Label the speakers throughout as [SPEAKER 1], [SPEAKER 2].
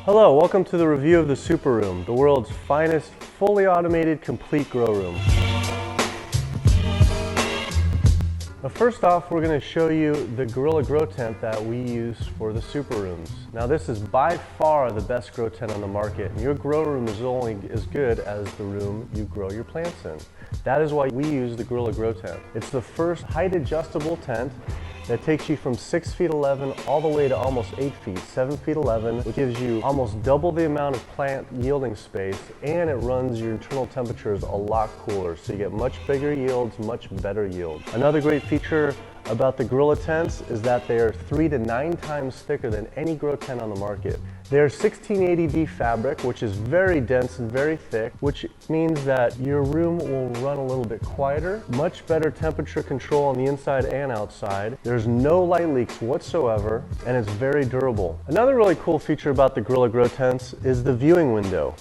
[SPEAKER 1] Hello, welcome to the review of the SuperRoom, the world's finest, fully automated, complete grow room. But first off, we're going to show you the Gorilla Grow Tent that we use for the SuperRooms. Now this is by far the best grow tent on the market, and your grow room is only as good as the room you grow your plants in. That is why we use the Gorilla Grow Tent. It's the first height adjustable tent that takes you from 6 feet 11 all the way to almost 8 feet, 7 feet 11, which gives you almost double the amount of plant yielding space, and it runs your internal temperatures a lot cooler, so you get much bigger yields, much better yield. Another great feature about the Gorilla tents is that they are 3 to 9 times thicker than any grow tent on the market. They're 1680D fabric, which is very dense and very thick, which means that your room will run a little bit quieter, much better temperature control on the inside and outside. There's no light leaks whatsoever, and it's very durable. Another really cool feature about the Gorilla Grow tents is the viewing window.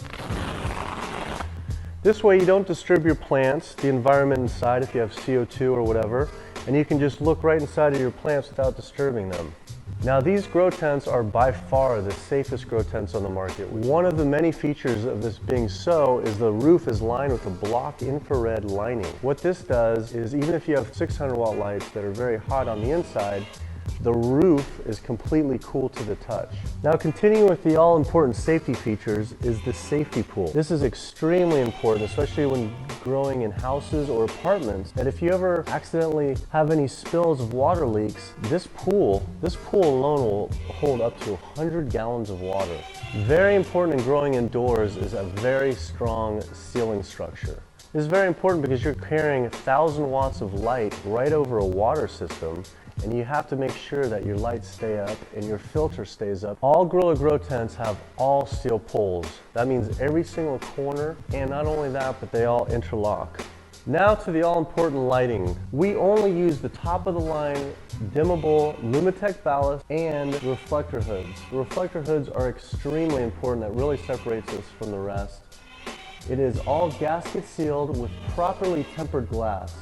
[SPEAKER 1] This way you don't disturb your plants, the environment inside if you have CO2 or whatever, and you can just look right inside of your plants without disturbing them. Now these grow tents are by far the safest grow tents on the market. One of the many features of this being so is the roof is lined with a block infrared lining. What this does is even if you have 600-watt lights that are very hot on the inside, the roof is completely cool to the touch. Now continuing with the all-important safety features is the safety pool. This is extremely important, especially when growing in houses or apartments, that if you ever accidentally have any spills of water leaks, this pool alone will hold up to 100 gallons of water. Very important in growing indoors is a very strong ceiling structure. This is very important because you're carrying 1,000 watts of light right over a water system, and you have to make sure that your lights stay up and your filter stays up. All Gorilla Grow tents have all steel poles. That means every single corner, and not only that, but they all interlock. Now to the all-important lighting. We only use the top of the line Dimmable Lumatek Ballast and reflector hoods. The reflector hoods are extremely important. That really separates us from the rest. It is all gasket sealed with properly tempered glass.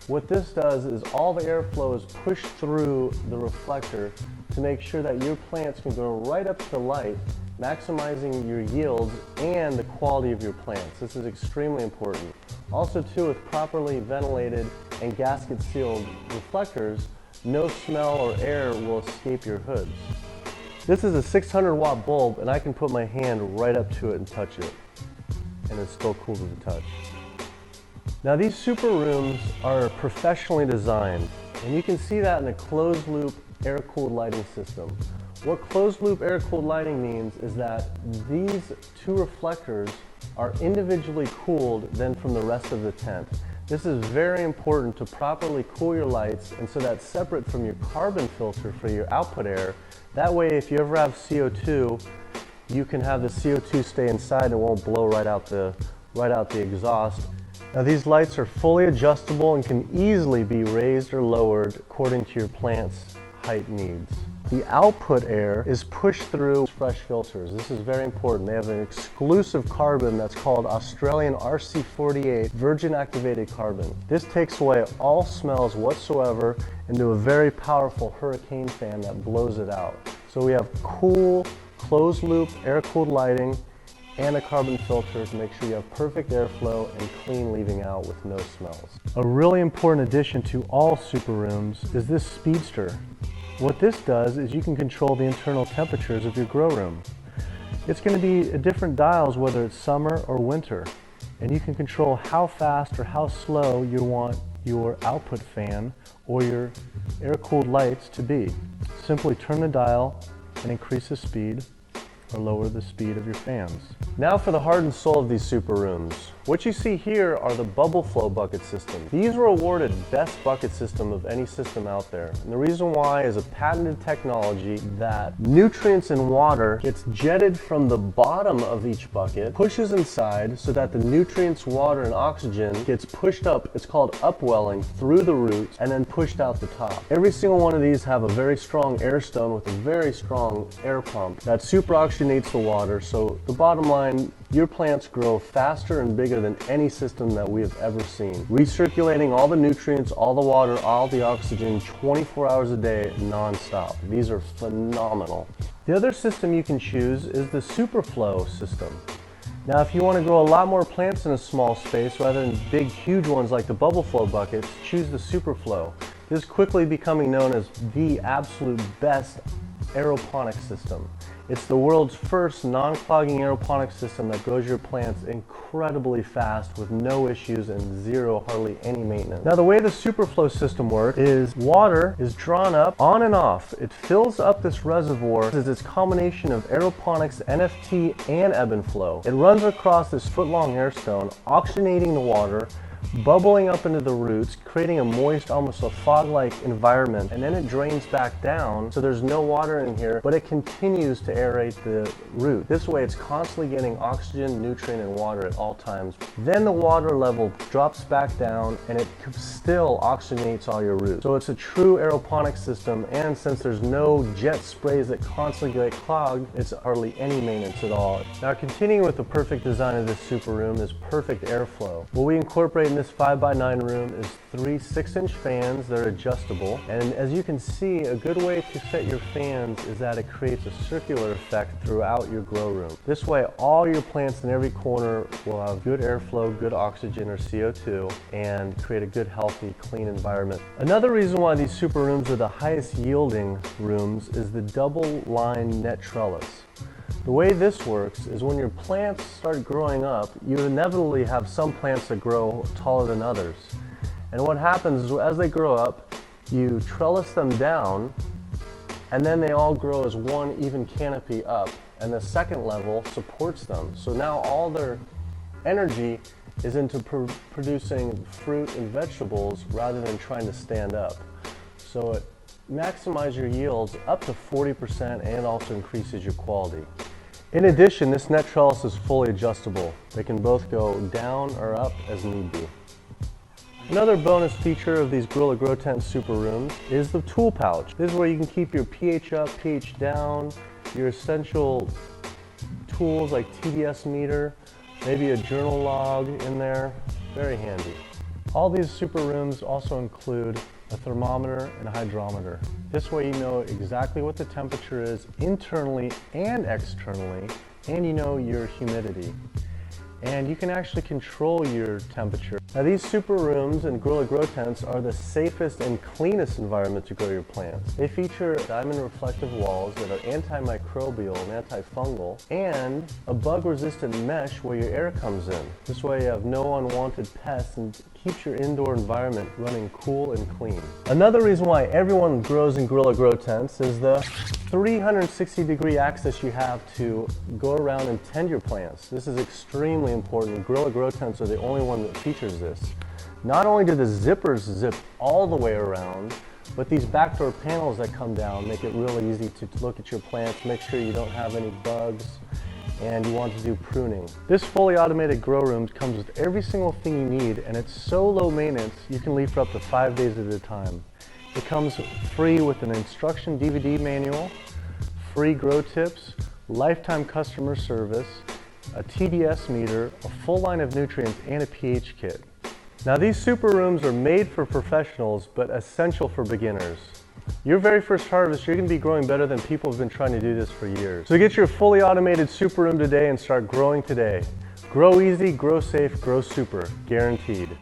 [SPEAKER 1] What this does is all the airflow is pushed through the reflector to make sure that your plants can go right up to the light, maximizing your yields and the quality of your plants. This is extremely important. Also too, with properly ventilated and gasket sealed reflectors, no smell or air will escape your hoods. This is a 600-watt bulb, and I can put my hand right up to it and touch it, and it's still cool to the touch. Now these SuperRooms are professionally designed, and you can see that in a closed-loop air-cooled lighting system. What closed-loop air-cooled lighting means is that these two reflectors are individually cooled then from the rest of the tent. This is very important to properly cool your lights, and so that's separate from your carbon filter for your output air. That way, if you ever have CO2, you can have the CO2 stay inside and it won't blow right out the exhaust. Now these lights are fully adjustable and can easily be raised or lowered according to your plant's height needs. The output air is pushed through Phresh filters. This is very important. They have an exclusive carbon that's called Australian RC48 virgin activated carbon. This takes away all smells whatsoever into a very powerful hurricane fan that blows it out. So we have cool, closed loop, air-cooled lighting, and a carbon filter to make sure you have perfect airflow and clean leaving out with no smells. A really important addition to all SuperRooms is this Speedster. What this does is you can control the internal temperatures of your grow room. It's going to be different dials whether it's summer or winter, and you can control how fast or how slow you want your output fan or your air-cooled lights to be. Simply turn the dial and increase the speed or lower the speed of your fans. Now for the heart and soul of these SuperRooms. What you see here are the bubble flow bucket systems. These were awarded best bucket system of any system out there. And the reason why is a patented technology that nutrients and water gets jetted from the bottom of each bucket, pushes inside so that the nutrients, water, and oxygen gets pushed up. It's called upwelling through the roots and then pushed out the top. Every single one of these have a very strong air stone with a very strong air pump that super oxygenates the water. So the bottom line, your plants grow faster and bigger than any system that we have ever seen. Recirculating all the nutrients, all the water, all the oxygen 24 hours a day non-stop. These are phenomenal. The other system you can choose is the SuperFlow system. Now if you want to grow a lot more plants in a small space rather than big huge ones like the bubble flow buckets, choose the SuperFlow. This is quickly becoming known as the absolute best aeroponics system. It's the world's first non-clogging aeroponics system that grows your plants incredibly fast with no issues and hardly any maintenance. Now the way the SuperFlow system works is water is drawn up on and off. It fills up this reservoir as its combination of aeroponics, NFT, and ebb and flow. It runs across this foot-long air stone, oxygenating the water, bubbling up into the roots, creating a moist, almost a fog-like environment, and then it drains back down, so there's no water in here, but it continues to aerate the root. This way it's constantly getting oxygen, nutrient, and water at all times. Then the water level drops back down, and it still oxygenates all your roots. So it's a true aeroponic system, and since there's no jet sprays that constantly get clogged, it's hardly any maintenance at all. Now continuing with the perfect design of this super room is perfect airflow. What we incorporate in this 5x9 room is 3 6-inch fans that are adjustable, and as you can see, a good way to set your fans is that it creates a circular effect throughout your grow room. This way all your plants in every corner will have good airflow, good oxygen or CO2, and create a good, healthy, clean environment. Another reason why these super rooms are the highest yielding rooms is the double line net trellis. The way this works is when your plants start growing up, you inevitably have some plants that grow taller than others. And what happens is as they grow up, you trellis them down, and then they all grow as one even canopy up, and the second level supports them. So now all their energy is into producing fruit and vegetables rather than trying to stand up. So it maximizes your yields up to 40% and also increases your quality. In addition, this net trellis is fully adjustable. They can both go down or up as need be. Another bonus feature of these Gorilla Grow Tent Super Rooms is the tool pouch. This is where you can keep your pH up, pH down, your essential tools like TDS meter, maybe a journal log in there. Very handy. All these super rooms also include a thermometer and a hydrometer. This way you know exactly what the temperature is internally and externally, and you know your humidity. And you can actually control your temperature. Now these super rooms and Gorilla Grow Tents are the safest and cleanest environment to grow your plants. They feature diamond reflective walls that are antimicrobial and antifungal, and a bug-resistant mesh where your air comes in. This way you have no unwanted pests and keeps your indoor environment running cool and clean. Another reason why everyone grows in Gorilla Grow Tents is the 360-degree access you have to go around and tend your plants. This is extremely important. Gorilla Grow Tents are the only one that features this. Not only do the zippers zip all the way around, but these backdoor panels that come down make it really easy to look at your plants, make sure you don't have any bugs, and you want to do pruning. This fully automated grow room comes with every single thing you need, and it's so low maintenance you can leave for up to 5 days at a time. It comes free with an instruction DVD manual, free grow tips, lifetime customer service, a TDS meter, a full line of nutrients, and a pH kit. Now these super rooms are made for professionals but essential for beginners. Your very first harvest, you're going to be growing better than people who've been trying to do this for years. So get your fully automated super room today and start growing today. Grow easy, grow safe, grow super, guaranteed.